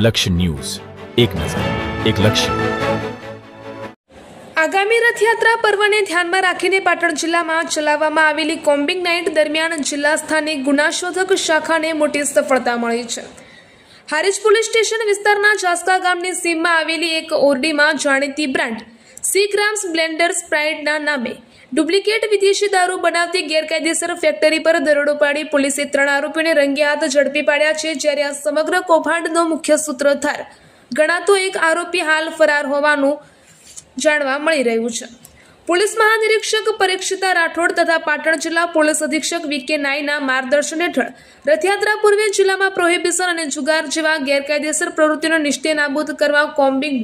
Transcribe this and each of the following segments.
લક્ષ્ય ન્યૂઝ, એક નજર, એક લક્ષ્ય. આગામી રથયાત્રા પર્વને ધ્યાનમાં રાખીને પાટણ જિલ્લામાં ચલાવવામાં આવેલી કોમ્બિંગ નાઇટ દરમિયાન જિલ્લા સ્થાનિક ગુનાશોધક શાખાને મોટી સફળતા મળી છે. હારીજ પોલીસ સ્ટેશન વિસ્તારના જાસકા ગામની સીમમાં આવેલી એક ઓરડીમાં જાણીતી બ્રાન્ડ સી ગ્રામ્સ બ્લેન્ડર સ્પ્રાઇટના નામે ડુપ્લિકેટ વિદેશી દારૂ બનાવતી ગેરકાયદેસર ફેક્ટરી પર દરોડો પાડી પોલીસે 3 આરોપીઓને રંગે હાથ ઝડપી પાડ્યા છે. જ્યારે આ સમગ્ર કૌભાંડનો મુખ્ય સૂત્રધાર ગણાતો એક આરોપી હાલ ફરાર હોવાનું જાણવા મળી રહ્યું છે. પોલીસ મહાનિરીક્ષક પરીક્ષિતા રાઠોડ તથા પાટણ જિલ્લા પોલીસ અધિક્ષક વી.કે. નાઈના માર્ગદર્શન હેઠળ રથયાત્રા પૂર્વે જિલ્લામાં પ્રોહિબિશન અને જુગાર જેવા ગેરકાયદેસર પ્રવૃત્તિનો નિશ્ચય નાબૂદ કરવા કોમ્બિંગ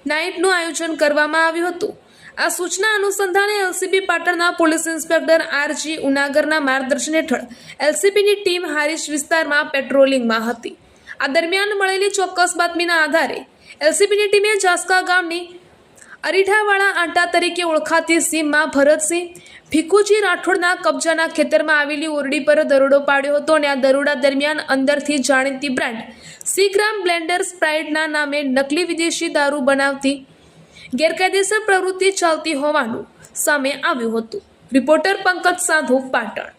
નાઇટનું આયોજન કરવામાં આવ્યું હતું. આ સૂચના અનુસંધાને એલસીબી પાટણના પોલીસ ઇન્સ્પેક્ટર આર.જી. ઉનાગરના માર્ગદર્શન હેઠળ એલસીબીની ટીમ હારીજ વિસ્તારમાં પેટ્રોલિંગમાં હતી. આ દરમિયાન મળેલી ચોક્કસ બાતમીના આધારે એલસીબીની ટીમે જાસકા ગામની અરીઠાવાળા આંટા તરીકે ઓળખાતી સીમમાં ભરતસિંહ ભીખુજી રાઠોડના કબજાના ખેતરમાં આવેલી ઓરડી પર દરોડો પાડ્યો હતો અને આ દરોડા દરમિયાન અંદરથી જાણીતી બ્રાન્ડ સી ગ્રામ બ્લેન્ડર સ્પ્રાઇટના નામે નકલી વિદેશી દારૂ બનાવતી ગેરકાયદેસર પ્રવૃત્તિ ચાલતી હોવાનું સામે આવ્યું હતું. રિપોર્ટર પંકજ સાધુ, પાટણ.